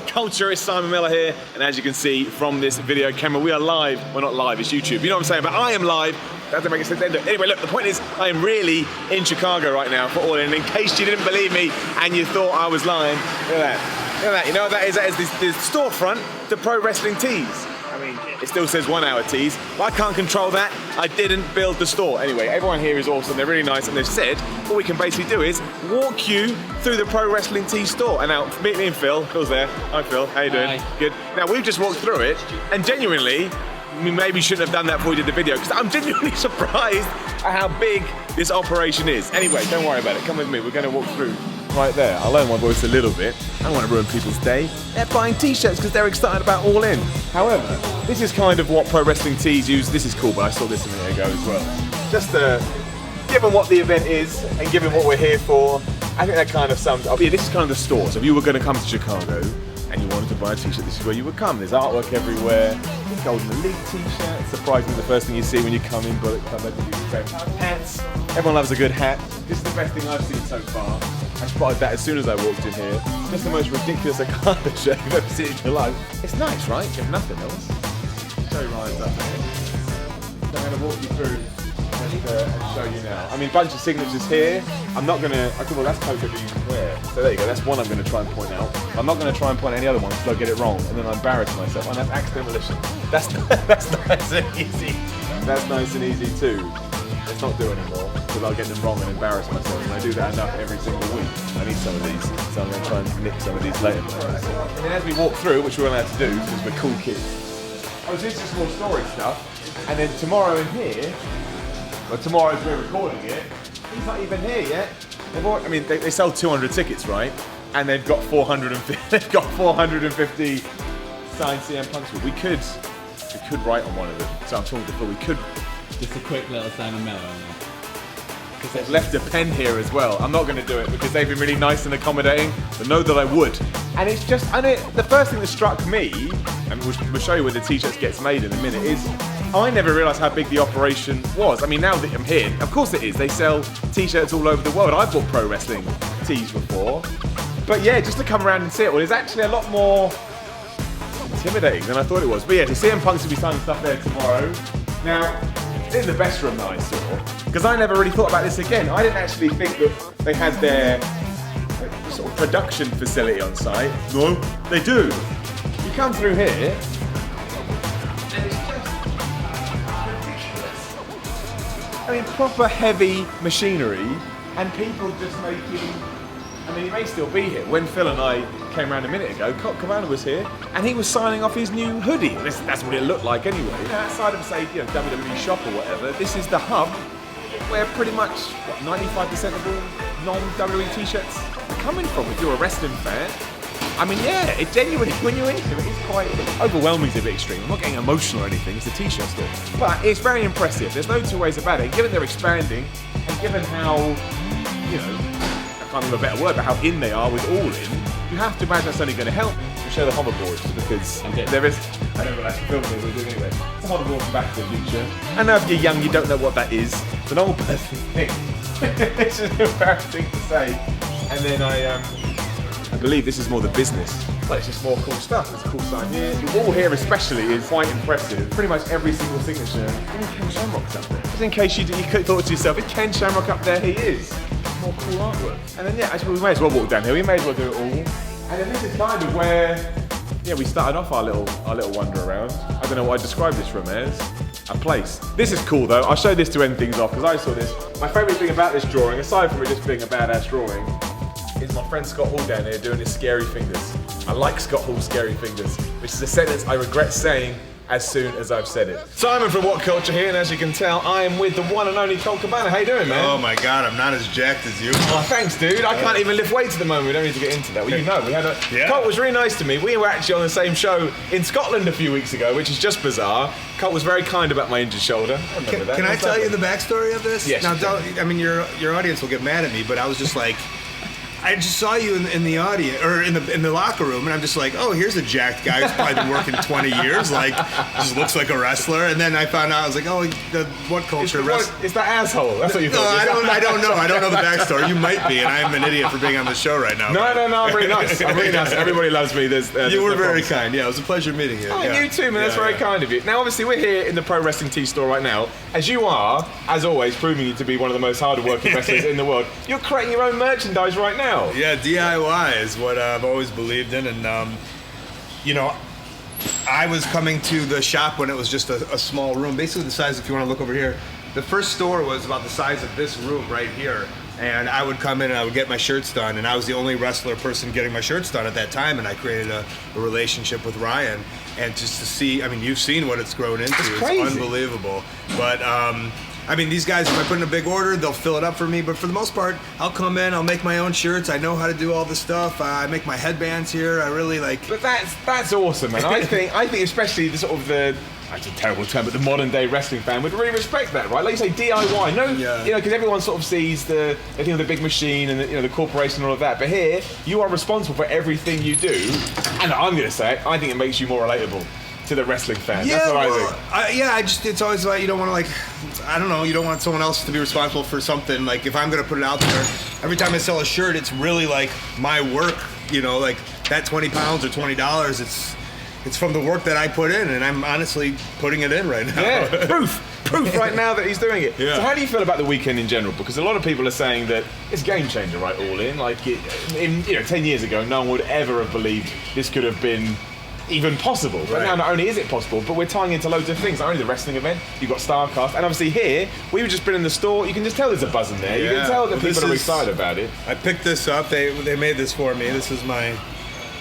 What Culture? It's Simon Miller here, and as you can see from this video camera, we are live. Well, not live, it's YouTube. You know what I'm saying? But I am live. That doesn't make sense. Anyway, look, the point is, I am really in Chicago right now for All In. In case you didn't believe me and you thought I was lying, look at that. Look at that. You know what that is? That is this storefront, the pro wrestling tees. I mean, it still says 1 hour tees, but I can't control that. I didn't build the store. Anyway, everyone here is awesome. They're really nice, and they've said what we can basically do is walk you through the pro wrestling tee store. And now, meet me and Phil. Phil's there. Hi, Phil. How you doing? Hi. Good. Now, we've just walked through it, and genuinely, we maybe shouldn't have done that before we did the video, because I'm genuinely surprised at how big this operation is. Anyway, don't worry about it. Come with me. We're going to walk through right there. I'll lower my voice a little bit. I don't want to ruin people's day. They're buying t-shirts because they're excited about All In. However, this is kind of what pro wrestling tees use. This is cool, but I saw this a minute ago as well. Just given what the event is and given what we're here for, I think that kind of sums up. Yeah, this is kind of the store. So if you were going to come to Chicago and you wanted to buy a t-shirt, this is where you would come. There's artwork everywhere. Golden Elite t-shirt. Surprisingly, the first thing you see when you come in, Bullet Club, hats. Everyone loves a good hat. This is the best thing I've seen so far. I spotted that as soon as I walked in here. Just the most ridiculous Okada shirt you've ever seen in your life. It's nice, right? If nothing else. Show your eyes up there. So I'm going to walk you through and show you now. I mean, a bunch of signatures here. I'm not going to, well, that's Colt Cabana. So there you go, that's one I'm going to try and point out. I'm not going to try and point out any other ones because I'll get it wrong and then I'll embarrass myself. And that's Axe Demolition. That's nice and easy. That's nice and easy too. Let's not do anymore because I'll get them wrong and embarrass myself. And I do that enough every single week. I need some of these, so I'm going to try and nick some of these later. And then as we walk through, which we're allowed to do because we're cool kids, I was into some more storage stuff. And then tomorrow in here, well, tomorrow as we're recording it, he's not even here yet. I mean, they sell 200 tickets, right? And they've got 450 signed CM Punks. We could write on one of them. So I'm talking to Phil. We could. Just a quick little Simon Miller. Because they've left a pen here as well. I'm not going to do it because they've been really nice and accommodating, but know that I would. And it's just, the first thing that struck me, and we'll show you where the t-shirts gets made in a minute, is I never realised how big the operation was. I mean, now that I'm here, of course it is. They sell t-shirts all over the world. I've bought pro wrestling tees before. But yeah, just to come around and see it, well, it's actually a lot more intimidating than I thought it was. But yeah, the CM Punks will be signing stuff there tomorrow. Now, this is the best room that I saw, because I never really thought about this again. I didn't actually think that they had their sort of production facility on site. No, they do. You come through here, and it's just ridiculous. I mean, proper heavy machinery, and people just making, I mean, he may still be here. When Phil and I came around a minute ago, Colt Cabana was here, and he was signing off his new hoodie. That's what it looked like anyway. You know, outside of, say, WWE shop or whatever, this is the hub where pretty much, 95% of all non-WWE t-shirts are coming from. If you're a wrestling fan, I mean, yeah, it genuinely, when you're into it, it's quite overwhelming. It's a bit extreme. I'm not getting emotional or anything. It's a t-shirt store, but it's very impressive. There's no two ways about it. Given they're expanding, and given how, you know, I can't think of a better word, but how in they are with All In, you have to imagine that's only going to help. We'll show the hoverboards because there is, I don't know what that's filming we're doing anyway. It's a hoverboard from Back to the Future. I know if you're young, you don't know what that is. It's an old person thing. It's just embarrassing to say. And then I believe this is more the business. But it's just more cool stuff. It's a cool sign here. The wall here especially is quite impressive. Pretty much every single signature. Even Ken Shamrock's up there. Just in case you thought to yourself, if Ken Shamrock up there, he is. More cool artwork. And then yeah, actually we may as well walk down here. We may as well do it all. And then this is kind of where, yeah, we started off our little wander around. I don't know what I described this room as. A place. This is cool though. I'll show this to end things off because I saw this. My favourite thing about this drawing, aside from it just being a badass drawing, is my friend Scott Hall down here doing his scary fingers. I like Scott Hall's scary fingers, which is a sentence I regret saying as soon as I've said it. Simon from What Culture here, and as you can tell, I am with the one and only Colt Cabana. How you doing, man? Oh my God, I'm not as jacked as you. Oh, thanks, dude. I can't even lift weights at the moment. We don't need to get into that. Well, you know, we had a... Yeah. Colt was really nice to me. We were actually on the same show in Scotland a few weeks ago, which is just bizarre. Colt was very kind about my injured shoulder. Can I tell you the backstory of this? Yes. Now, I mean, your audience will get mad at me, but I was just like, I just saw you in the audience or in the locker room, and I'm just like, oh, here's a jacked guy who's probably been working 20 years, like just looks like a wrestler. And then I found out I was like, oh, the WhatCulture wrestler. It's that asshole. That's what you thought. No, I don't know. I don't know the backstory. You might be, and I'm an idiot for being on the show right now. No, I'm really nice. I'm really nice. Everybody loves me. You were very kind. Yeah, it was a pleasure meeting you. Oh, you too, man. That's very kind of you. Now, obviously, we're here in the Pro Wrestling Tee store right now, as you are, as always, proving you to be one of the most hard working wrestlers in the world. You're creating your own merchandise right now. Yeah, DIY is what I've always believed in, and I was coming to the shop when it was just a small room, basically the size. If you want to look over here, the first store was about the size of this room right here. And I would come in and I would get my shirts done, and I was the only wrestler person getting my shirts done at that time, and I created a relationship with Ryan. And just to see, I mean, you've seen what it's grown into. It's unbelievable. But, these guys, if I put in a big order, they'll fill it up for me. But for the most part, I'll come in, I'll make my own shirts. I know how to do all this stuff. I make my headbands here. I really like... But that's awesome, man. I think especially the sort of the... That's a terrible term, but the modern day wrestling fan would really respect that, right? Like you say, DIY. Because everyone sort of sees the big machine and the corporation and all of that. But here, you are responsible for everything you do. And I'm going to say it, I think it makes you more relatable to the wrestling fan. Yeah, that's what I think. It's always like, you don't want to you don't want someone else to be responsible for something. Like if I'm going to put it out there, every time I sell a shirt, it's really like my work, like that 20 pounds or $20, it's from the work that I put in, and I'm honestly putting it in right now. Yeah, proof right now that he's doing it. Yeah. So how do you feel about the weekend in general? Because a lot of people are saying that it's a game changer, right, All In. Like, 10 years ago, no one would ever have believed this could have been even possible. Right. But now not only is it possible, but we're tying into loads of things. Not only the wrestling event, you've got StarCast, and obviously here, we've just been in the store, you can just tell there's a buzz in there. Yeah. You can tell that people are excited about it. I picked this up, they made this for me.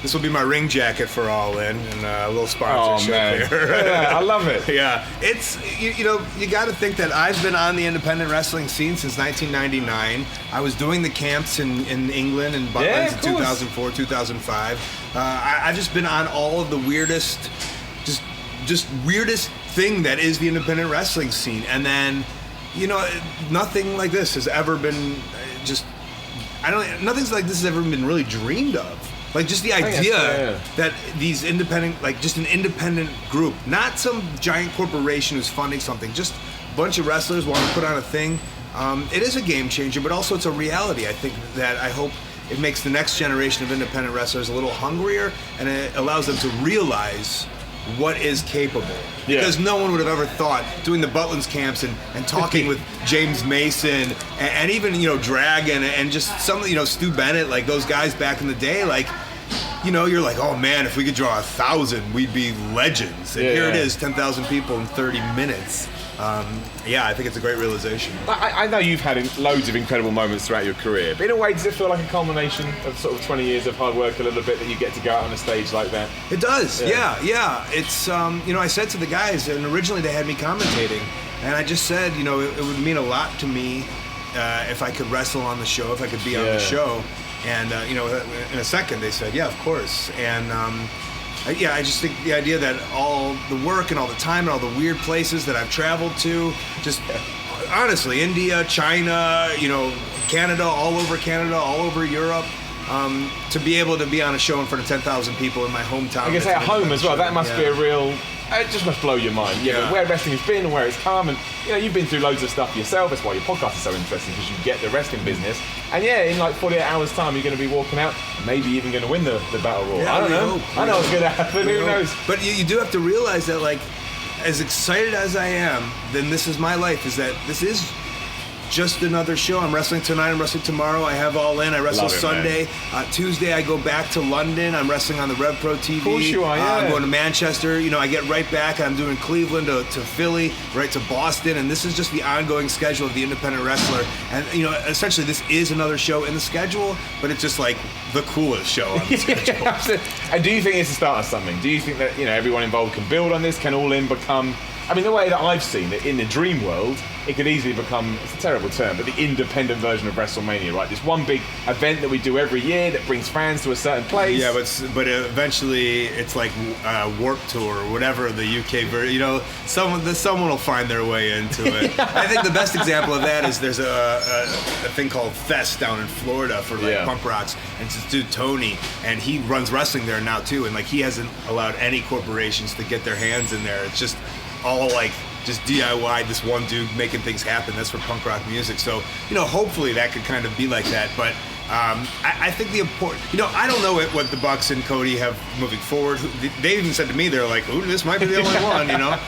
This will be my ring jacket for All In, and a little sponsorship here. Yeah, I love it. Yeah, it's you got to think that I've been on the independent wrestling scene since 1999. I was doing the camps in England and Butlins in 2004, 2005. I've just been on all of the weirdest, just weirdest thing that is the independent wrestling scene, and then nothing like this has ever been nothing's like this has ever been really dreamed of. Like just the idea that these independent, like just an independent group, not some giant corporation who's funding something, just a bunch of wrestlers want to put on a thing. It is a game changer, but also it's a reality. I think that I hope it makes the next generation of independent wrestlers a little hungrier, and it allows them to realize what is capable. Because no one would have ever thought doing the Butlins camps and talking with James Mason and even Dragon and just some Stu Bennett, like those guys back in the day, like you're like, oh man, if we could draw 1,000, we'd be legends. And here it is, 10,000 people in 30 minutes. I think it's a great realization. I know you've had loads of incredible moments throughout your career, but in a way, does it feel like a culmination of sort of 20 years of hard work a little bit that you get to go out on a stage like that? It does, yeah. It's, I said to the guys, and originally they had me commentating, and I just said, it would mean a lot to me if I could wrestle on the show, if I could be on the show. And, in a second they said, yeah, of course. And, I just think the idea that all the work and all the time and all the weird places that I've traveled to, just honestly, India, China, Canada, all over Europe, to be able to be on a show in front of 10,000 people in my hometown. I guess at home as well, that must be a real... It just must blow your mind. But where wrestling has been and where it's come, and you've been through loads of stuff yourself. That's why your podcast is so interesting, because you get the wrestling business. And in like 48 hours' time, you're going to be walking out, maybe even going to win the Battle Royal. I don't know. I know what's going to happen. Who knows? But you do have to realize that, like, as excited as I am, then this is my life. Is that this is just another show. I'm wrestling tonight, I'm wrestling tomorrow. I have All In. I wrestle Sunday. Tuesday I go back to London. I'm wrestling on the Rev Pro TV. Of course you are, I'm going to Manchester. I get right back. I'm doing Cleveland to Philly, right to Boston. And this is just the ongoing schedule of the independent wrestler. And, essentially this is another show in the schedule, but it's just like the coolest show on the schedule. And do you think it's the start of something? Do you think that, everyone involved can build on this? Can All In become I mean, the way that I've seen it in the dream world, it could easily become, it's a terrible term, but the independent version of WrestleMania, right? This one big event that we do every year that brings fans to a certain place. Yeah, but eventually it's like Warped Tour or whatever the UK version. You know, someone will find their way into it. I think the best example of that is there's a thing called Fest down in Florida for like punk rocks, and it's this dude Tony, and he runs wrestling there now too, and like he hasn't allowed any corporations to get their hands in there. It's just all like just DIY, this one dude making things happen. That's for punk rock music. So, you know, hopefully that could kind of be like that. But I think the important, you know, I don't know what the Bucks and Cody have moving forward. They even said to me, they're like, ooh, this might be the only one, you know.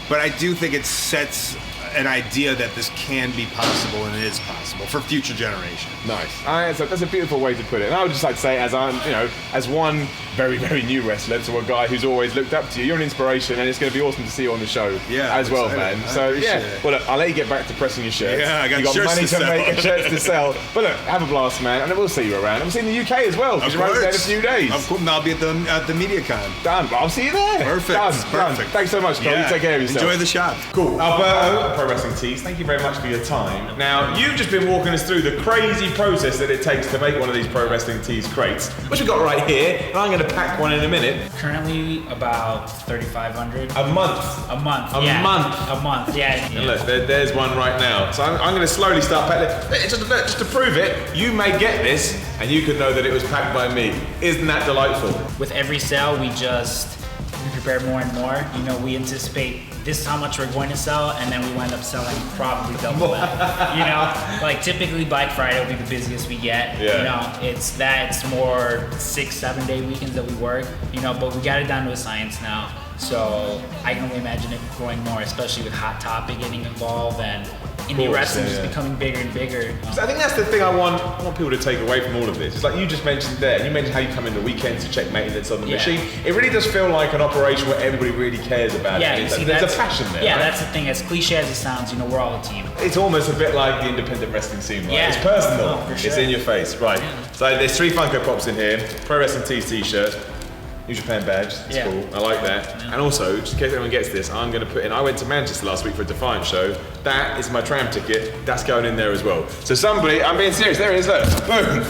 But I do think it sets an idea that this can be possible, and it is possible for future generations. Nice. That's a beautiful way to put it. And I would just like to say, as I'm, you know, as one very, very new wrestler to a guy who's always looked up to you, you're an inspiration, and it's going to be awesome to see you on the show as well, man. So yeah, well, look, I'll let you get back to pressing your shirts. Yeah, I got you got shirts money to to make and shirts to sell. But look, have a blast, man, and we'll see you around. I'm seeing the UK as well, because you're over there in a few days. Of course, I'll be at the MediaCon. Done. I'll see you there. Perfect. Done. Thanks so much, Cole. You take care of yourself. Enjoy the shop. Cool. Alberto, Pro Wrestling Tees, thank you very much for your time. Now, you've just been walking us through the crazy process that it takes to make one of these Pro Wrestling Tees crates, which we've got right here, and I'm going to pack one in a minute. Currently about 3,500. A month. A month. A month, yeah. And look, there's one right now. So I'm going to slowly start packing. Just to prove it, you may get this, and you could know that it was packed by me. Isn't that delightful? With every sale, we prepare more and more. You know, we anticipate this is how much we're going to sell, and then we wind up selling probably double that. You know, like typically Black Friday will be the busiest we get. Yeah. You know, it's more 6-7 day weekends that we work. You know, but we got it down to a science now. So I can only imagine it growing more, especially with Hot Topic getting involved and indie wrestling just becoming bigger and bigger. So I think that's the thing I want people to take away from all of this. It's like you just mentioned there, you mentioned how you come in the weekends to check maintenance on the machine. It really does feel like an operation where everybody really cares about it. There's a passion there. Yeah, right? That's the thing. As cliche as it sounds, you know, we're all a team. It's almost a bit like the independent wrestling scene, right? Yeah. It's personal. Oh, for sure. It's in your face, right? Yeah. So there's 3 Funko Pops in here, Pro Wrestling Tees t-shirts, New Japan badge, it's cool, I like that. And also, just in case anyone gets this, I'm going to put in, I went to Manchester last week for a Defiant show, that is my tram ticket, that's going in there as well. So somebody, I'm being serious, there it is, look, boom.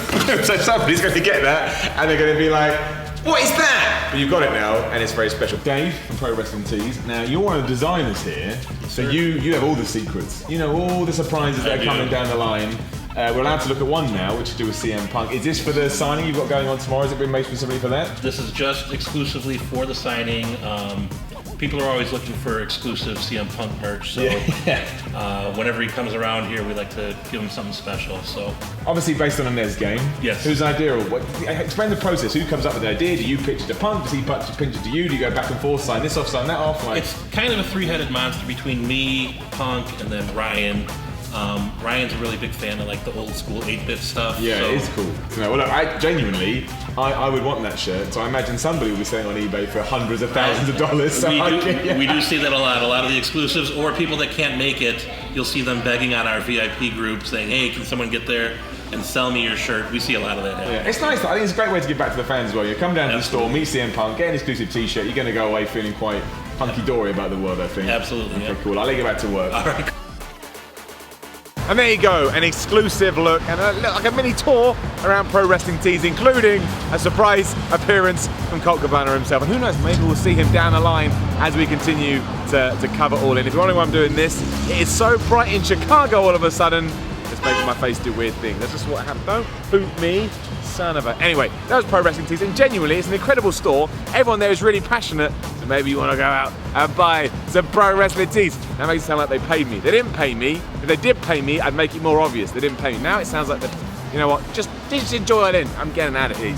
So somebody's going to get that, and they're going to be like, what is that? But you've got it now, and it's very special. Dave from Pro Wrestling Tees, now you're one of the designers here, so you have all the secrets. You know all the surprises that are coming down the line. We're allowed to look at one now, which is to do with CM Punk. Is this for the signing you've got going on tomorrow? Has it been made specifically for that? This is just exclusively for the signing. People are always looking for exclusive CM Punk merch, so whenever he comes around here, we like to give him something special. So obviously based on a NES game. Yes. Whose idea? Or what? Explain the process. Who comes up with the idea? Do you pitch it to Punk? Does he pitch it to you? Do you go back and forth, sign this off, sign that off? Like... It's kind of a three-headed monster between me, Punk, and then Ryan. Ryan's a really big fan of like the old school 8-bit stuff. Yeah, so. It is cool. You know, well, look, I would want that shirt. So I imagine somebody will be selling on eBay for hundreds of thousands of dollars. So we do see that a lot. A lot of the exclusives or people that can't make it, you'll see them begging on our VIP group saying, "Hey, can someone get there and sell me your shirt?" We see a lot of that. Yeah, it's nice. I think it's a great way to give back to the fans as well. You come down to the store, meet CM Punk, get an exclusive T-shirt. You're going to go away feeling quite hunky-dory about the world, I think. Absolutely. Okay, cool. I'll let you get back to work. All right. And there you go, an exclusive look and like a mini tour around Pro Wrestling Tees, including a surprise appearance from Colt Cabana himself. And who knows, maybe we'll see him down the line as we continue to cover all in. If you're wondering why I'm doing this, it is so bright in Chicago all of a sudden, it's making my face do weird things. That's just what happened. Don't hoot me, son of a... Anyway, that was Pro Wrestling Tees, and genuinely, it's an incredible store. Everyone there is really passionate, so maybe you want to go out and buy some Pro Wrestling Tees. That makes it sound like they paid me. They didn't pay me. If they did pay me, I'd make it more obvious. They didn't pay me. Now it sounds like, you know what, just enjoy it in. I'm getting out of here.